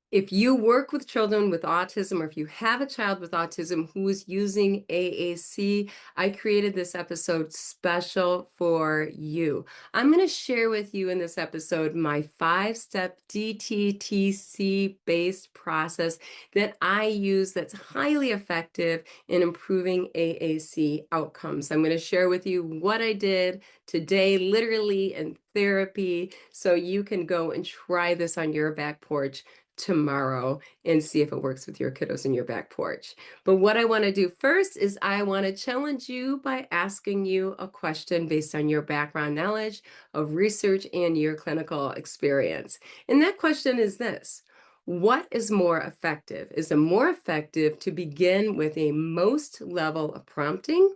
If you work with children with autism, or if you have a child with autism who is using AAC, I created this episode special for you. I'm going to share with you in this episode my 5-step DTTC based process that I use that's highly effective in improving AAC outcomes. I'm going to share with you what I did today, literally in therapy, so you can go and try this on your back porch tomorrow and see if it works with your kiddos in your back porch. But what I want to do first is I want to challenge you by asking you a question based on your background knowledge of research and your clinical experience. And that question is this: what is more effective? Is it more effective to begin with a most level of prompting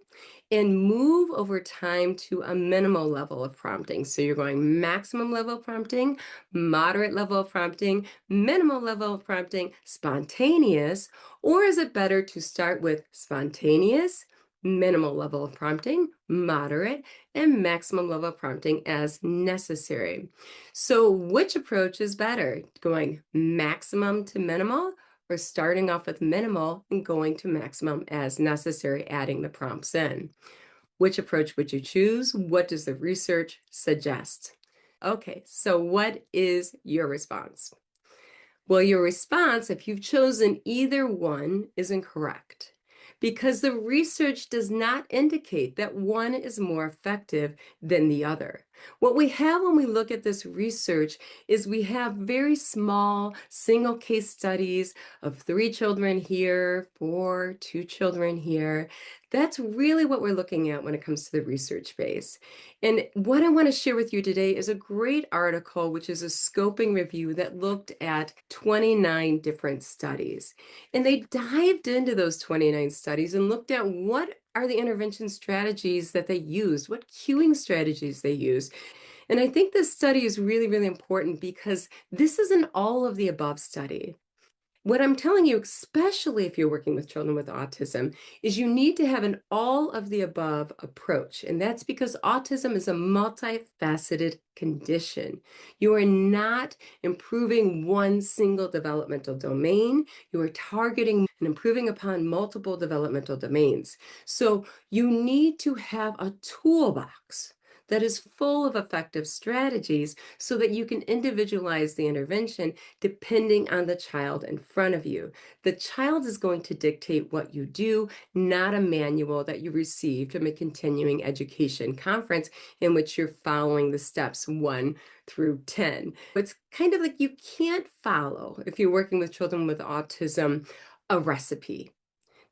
and move over time to a minimal level of prompting? So you're going maximum level of prompting, moderate level of prompting, minimal level of prompting, spontaneous, or is it better to start with spontaneous, minimal level of prompting, moderate, and maximum level of prompting as necessary? So which approach is better, going maximum to minimal, or starting off with minimal and going to maximum as necessary, adding the prompts in? Which approach would you choose? What does the research suggest? Okay, so what is your response? Well, your response, if you've chosen either one, is incorrect, because the research does not indicate that one is more effective than the other. What we have when we look at this research is we have very small single case studies of 3 children here, 4, 2 children here. That's really what we're looking at when it comes to the research base. And what I want to share with you today is a great article, which is a scoping review that looked at 29 different studies. And they dived into those 29 studies and looked at what are the intervention strategies that they used, what cueing strategies they used. And I think this study is really, really important because this is an all of the above study. What I'm telling you, especially if you're working with children with autism, is you need to have an all of the above approach. And that's because autism is a multifaceted condition. You are not improving one single developmental domain. You are targeting and improving upon multiple developmental domains. So you need to have a toolbox that is full of effective strategies so that you can individualize the intervention depending on the child in front of you. The child is going to dictate what you do, not a manual that you received from a continuing education conference in which you're following the steps 1 through 10. It's kind of like you can't follow, if you're working with children with autism, a recipe.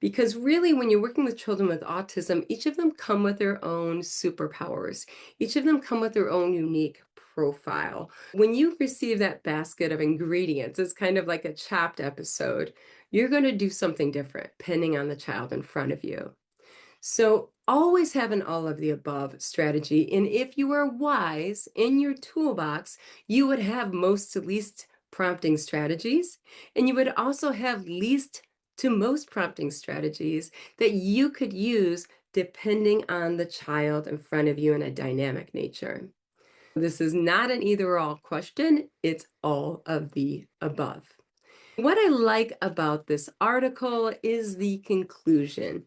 Because really, when you're working with children with autism, each of them come with their own superpowers. Each of them come with their own unique profile. When you receive that basket of ingredients, it's kind of like a chopped episode. You're going to do something different depending on the child in front of you. So always have an all of the above strategy. And if you are wise in your toolbox, you would have most to least prompting strategies. And you would also have least to most prompting strategies that you could use depending on the child in front of you in a dynamic nature. This is not an either or all question, it's all of the above. What I like about this article is the conclusion.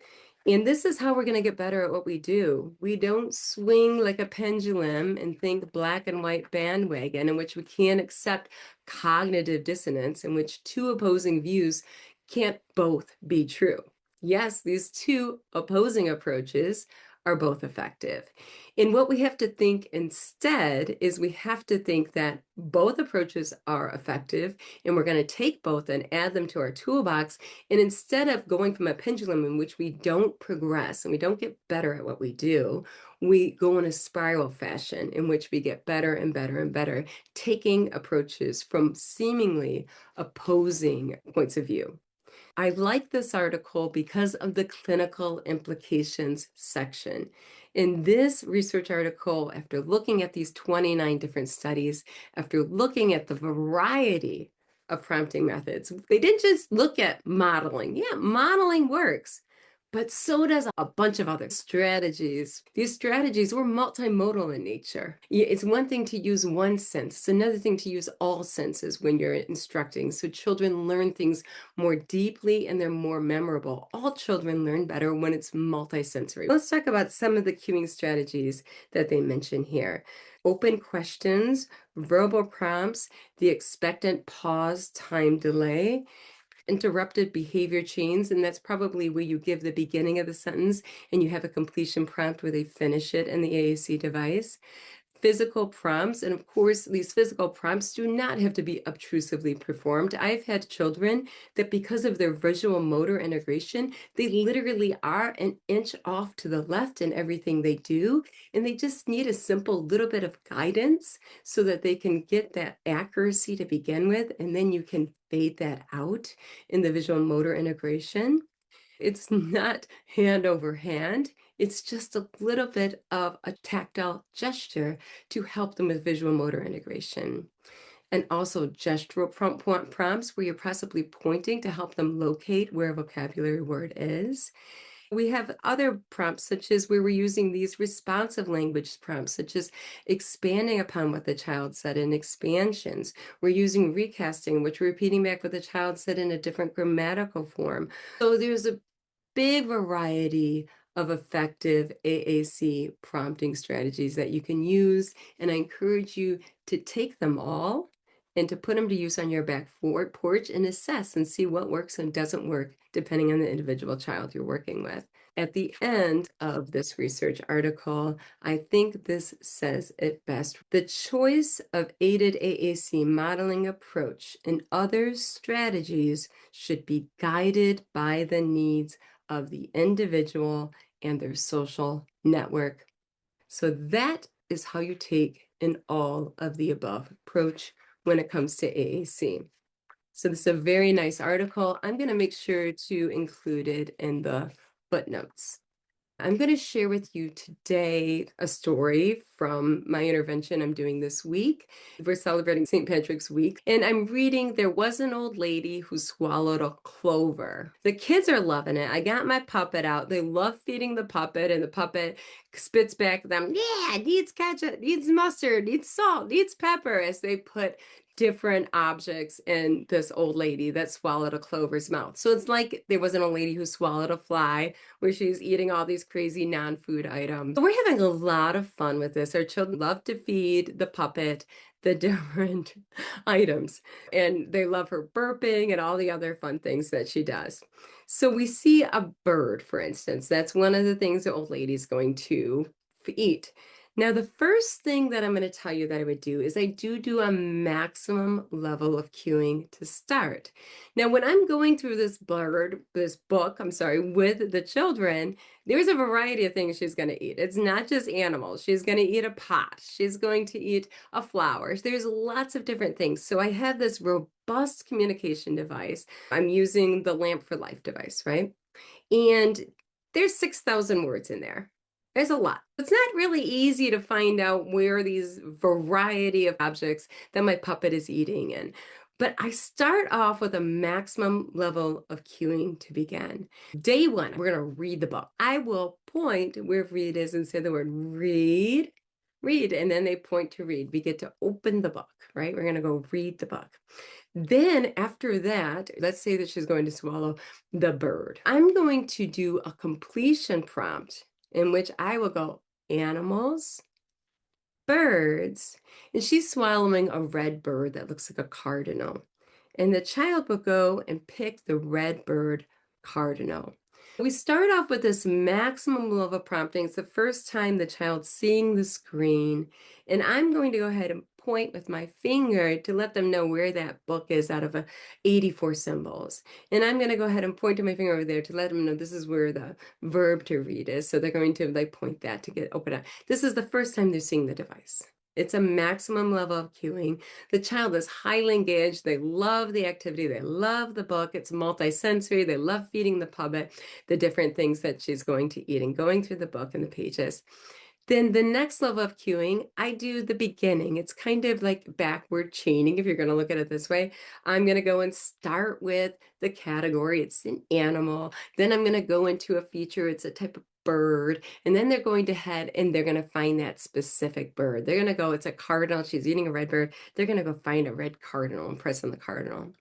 And this is how we're going to get better at what we do. We don't swing like a pendulum and think black and white bandwagon, in which we can't accept cognitive dissonance, in which 2 opposing views can't both be true. Yes, these 2 opposing approaches are both effective. And what we have to think instead is we have to think that both approaches are effective, and we're going to take both and add them to our toolbox. And instead of going from a pendulum in which we don't progress and we don't get better at what we do, we go in a spiral fashion in which we get better and better and better, taking approaches from seemingly opposing points of view. I like this article because of the clinical implications section. In this research article, after looking at these 29 different studies, after looking at the variety of prompting methods, they didn't just look at modeling. Yeah, modeling works, but so does a bunch of other strategies. These strategies were multimodal in nature. It's one thing to use one sense. It's another thing to use all senses when you're instructing. So children learn things more deeply and they're more memorable. All children learn better when it's multisensory. Let's talk about some of the cueing strategies that they mention here. Open questions, verbal prompts, the expectant pause time delay, interrupted behavior chains, and that's probably where you give the beginning of the sentence and you have a completion prompt where they finish it in the AAC device. Physical prompts, and of course, these physical prompts do not have to be obtrusively performed. I've had children that because of their visual motor integration, they literally are an inch off to the left in everything they do, and they just need a simple little bit of guidance so that they can get that accuracy to begin with, and then you can fade that out in the visual motor integration. It's not hand over hand. It's just a little bit of a tactile gesture to help them with visual motor integration. And also gestural prompts where you're possibly pointing to help them locate where a vocabulary word is. We have other prompts, such as where we're using these responsive language prompts, such as expanding upon what the child said in expansions. We're using recasting, which we're repeating back what the child said in a different grammatical form. So there's a big variety of effective AAC prompting strategies that you can use, and I encourage you to take them all and to put them to use on your back porch and assess and see what works and doesn't work depending on the individual child you're working with. At the end of this research article, I think this says it best. The choice of aided AAC modeling approach and other strategies should be guided by the needs of the individual and their social network. So that is how you take an all of the above approach when it comes to AAC. So this is a very nice article. I'm going to make sure to include it in the footnotes. I'm going to share with you today a story from my intervention I'm doing this week. We're celebrating St. Patrick's Week, and I'm reading There Was an Old Lady Who Swallowed a Clover. The kids are loving it. I got my puppet out. They love feeding the puppet, and the puppet spits back at them, yeah, needs ketchup, needs mustard, needs salt, needs pepper, as they put different objects in this old lady that swallowed a clover's mouth. So it's like there was an old lady who swallowed a fly, where she's eating all these crazy non-food items. So we're having a lot of fun with this. Our children love to feed the puppet the different items, and they love her burping and all the other fun things that she does. So we see a bird, for instance. That's one of the things the old lady's going to eat. Now, the first thing that I'm going to tell you that I would do is I do a maximum level of cueing to start. Now, when I'm going through this book, with the children, there's a variety of things she's going to eat. It's not just animals. She's going to eat a pot. She's going to eat a flower. There's lots of different things. So I have this robust communication device. I'm using the Lamp for Life device, right? And there's 6,000 words in there. There's a lot. It's not really easy to find out where these variety of objects that my puppet is eating in. But I start off with a maximum level of cueing to begin. Day one, we're going to read the book. I will point where read is and say the word read, read, and then they point to read. We get to open the book, right? We're going to go read the book. Then after that, let's say that she's going to swallow the bird. I'm going to do a completion prompt in which I will go animals, birds, and she's swallowing a red bird that looks like a cardinal. And the child will go and pick the red bird cardinal. We start off with this maximum level of prompting. It's the first time the child's seeing the screen, and I'm going to go ahead and point with my finger to let them know where that book is out of 84 symbols. And I'm going to go ahead and point to my finger over there to let them know this is where the verb to read is. So they're going to like point that to open up. This is the first time they're seeing the device. It's a maximum level of cueing. The child is highly engaged. They love the activity. They love the book. It's multisensory. They love feeding the puppet the different things that she's going to eat and going through the book and the pages. Then the next level of cueing, I do the beginning. It's kind of like backward chaining, if you're going to look at it this way. I'm going to go and start with the category. It's an animal. Then I'm going to go into a feature. It's a type of bird. And then they're going to head and they're going to find that specific bird. They're going to go, it's a cardinal. She's eating a red bird. They're going to go find a red cardinal and press on the cardinal.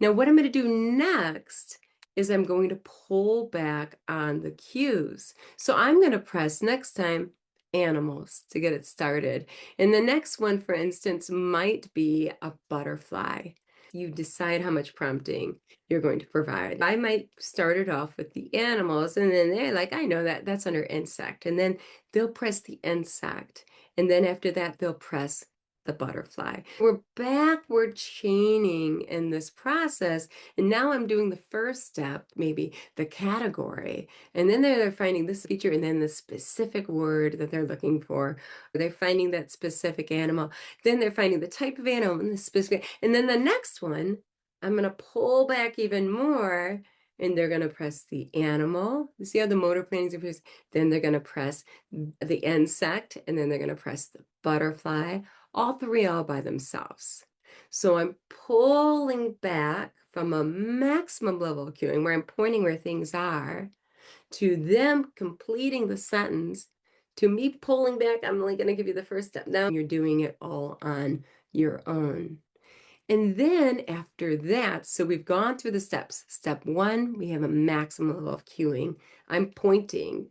Now, what I'm going to do next is I'm going to pull back on the cues. So I'm going to press next time animals to get it started. And the next one, for instance, might be a butterfly. You decide how much prompting you're going to provide. I might start it off with the animals, and then they're like, I know that that's under insect. And then they'll press the insect. And then after that, they'll press the butterfly. We're backward chaining in this process. And now I'm doing the first step, maybe the category. And then they're finding this feature and then the specific word that they're looking for. They're finding that specific animal. Then they're finding the type of animal and the specific. And then the next one, I'm going to pull back even more. And they're going to press the animal. You see how the motor planning is? Then they're going to press the insect, and then they're going to press the butterfly, all three all by themselves. So I'm pulling back from a maximum level of cueing where I'm pointing where things are to them completing the sentence to me pulling back. I'm only going to give you the first step. Now you're doing it all on your own. And then after that, so we've gone through the steps. Step one, we have a maximum level of cueing. I'm pointing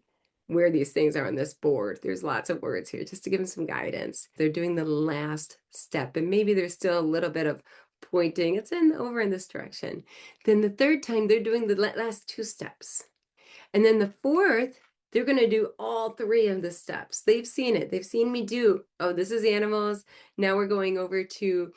where these things are on this board. There's lots of words here just to give them some guidance. They're doing the last step, and maybe there's still a little bit of pointing. It's over in this direction. Then the third time, they're doing the last two steps. And then the fourth, they're going to do all three of the steps. They've seen it. They've seen me do, oh, this is animals. Now we're going over to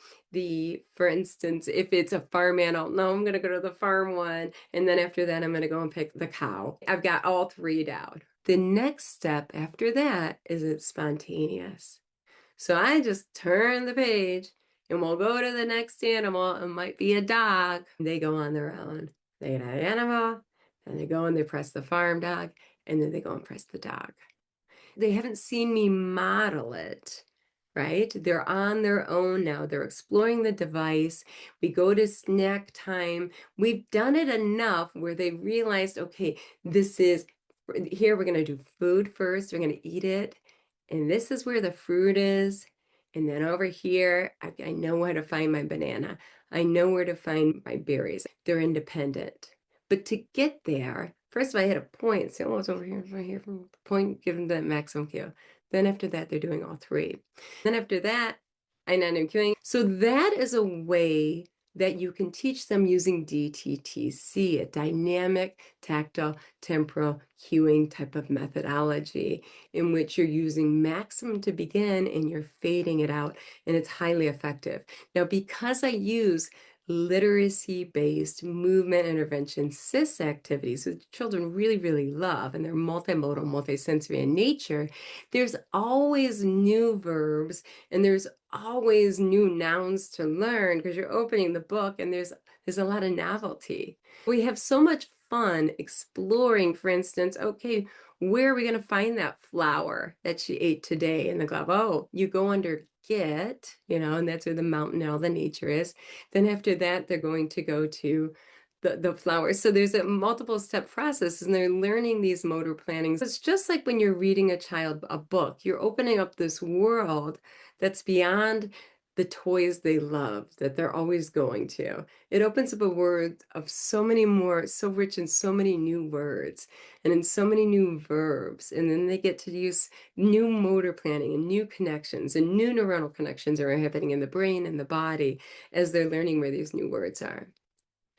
for instance, if it's a farm animal, no, I'm going to go to the farm one. And then after that, I'm going to go and pick the cow. I've got all three down. The next step after that is it's spontaneous. So I just turn the page and we'll go to the next animal. It might be a dog. They go on their own. They get an animal, and they go and they press the farm dog, and then they go and press the dog. They haven't seen me model it, right? They're on their own now. They're exploring the device. We go to snack time. We've done it enough where they realized, okay, here we're going to do food first. We're going to eat it. And this is where the fruit is. And then over here, I know where to find my banana. I know where to find my berries. They're independent. But to get there, first of all, I had a point. So, oh, it's over here, right here, from the point, give them the maximum cue. Then after that, they're doing all three. Then after that, I know I'm cueing. So that is a way that you can teach them using DTTC, a dynamic, tactile, temporal cueing type of methodology in which you're using maximum to begin and you're fading it out, and it's highly effective. Now, because I use literacy-based movement intervention SIS activities, which children really, really love, and they're multimodal, multisensory in nature, there's always new verbs and there's always new nouns to learn because you're opening the book and there's a lot of novelty. We have so much fun exploring, for instance, okay, where are we going to find that flower that she ate today in the glove? Oh, you go under get, and that's where the mountain and all the nature is. Then after that, they're going to go to the flowers. So there's a multiple step process and they're learning these motor plannings. It's just like when you're reading a child a book, you're opening up this world that's beyond the toys they love, that they're always going to. It opens up a world of so many more, so rich in so many new words and in so many new verbs. And then they get to use new motor planning and new connections and new neuronal connections are happening in the brain and the body as they're learning where these new words are.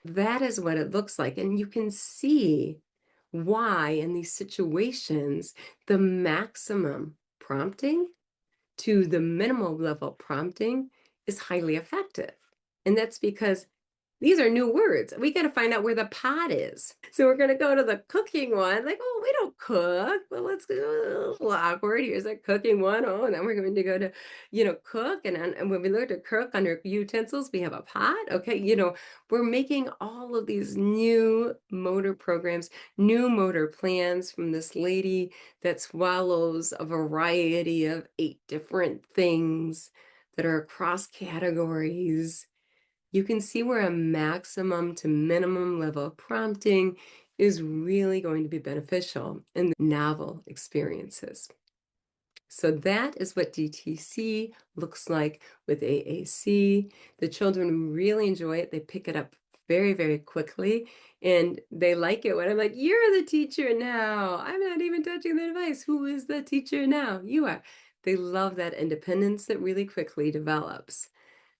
That is what it looks like. And you can see why in these situations, the maximum prompting to the minimal level prompting is highly effective. And that's because These are new words. We got to find out where the pot is. So we're going to go to the cooking one. Like, oh, we don't cook. Well, let's go a little awkward. Here's a cooking one. Oh, and then we're going to go to, cook. And when we look to cook under utensils, we have a pot. Okay. We're making all of these new motor programs, new motor plans from this lady that swallows a variety of 8 different things that are across categories. You can see where a maximum to minimum level of prompting is really going to be beneficial in the novel experiences. So that is what DTC looks like with AAC. The children really enjoy it. They pick it up very, very quickly, and they like it when I'm like, you're the teacher now. I'm not even touching the device. Who is the teacher now? You are. They love that independence that really quickly develops.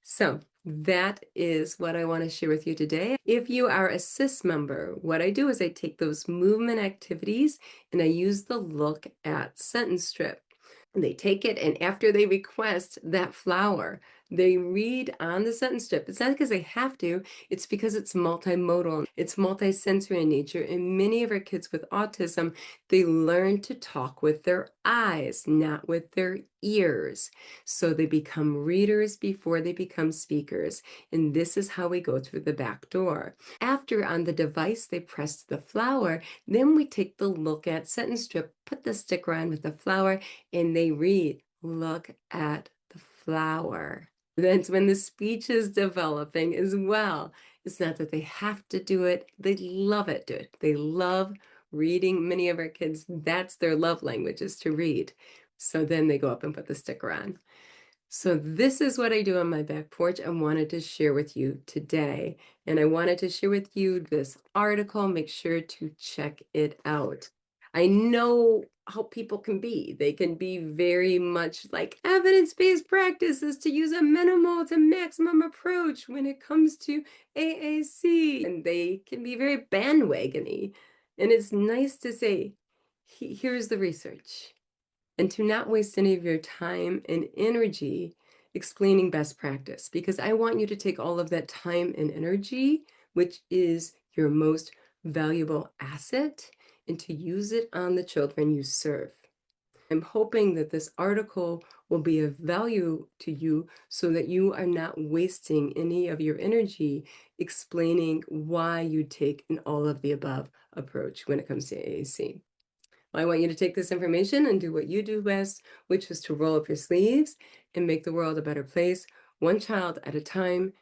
So that is what I want to share with you today. If you are a SIS member, what I do is I take those movement activities and I use the look at sentence strip. And they take it, and after they request that flower, they read on the sentence strip. It's not because they have to, it's because it's multimodal, it's multisensory in nature. And many of our kids with autism, they learn to talk with their eyes, not with their ears. So they become readers before they become speakers. And this is how we go through the back door. After on the device they press the flower, then we take the look at sentence strip, put the sticker on with the flower, and they read, look at the flower. That's when the speech is developing as well. It's not that they have to do it, they love it. Do it. They love reading. Many of our kids, that's their love language, is to read. So then they go up and put the sticker on. So this is what I do on my back porch. I wanted to share with you today. And I wanted to share with you this article. Make sure to check it out. I know how people can be. They can be very much like evidence-based practices to use a minimal to maximum approach when it comes to AAC. And they can be very bandwagony. And it's nice to say, here's the research, and to not waste any of your time and energy explaining best practice, because I want you to take all of that time and energy, which is your most valuable asset, and to use it on the children you serve. I'm hoping that this article will be of value to you so that you are not wasting any of your energy explaining why you take an all of the above approach when it comes to AAC. I want you to take this information and do what you do best, which is to roll up your sleeves and make the world a better place, one child at a time,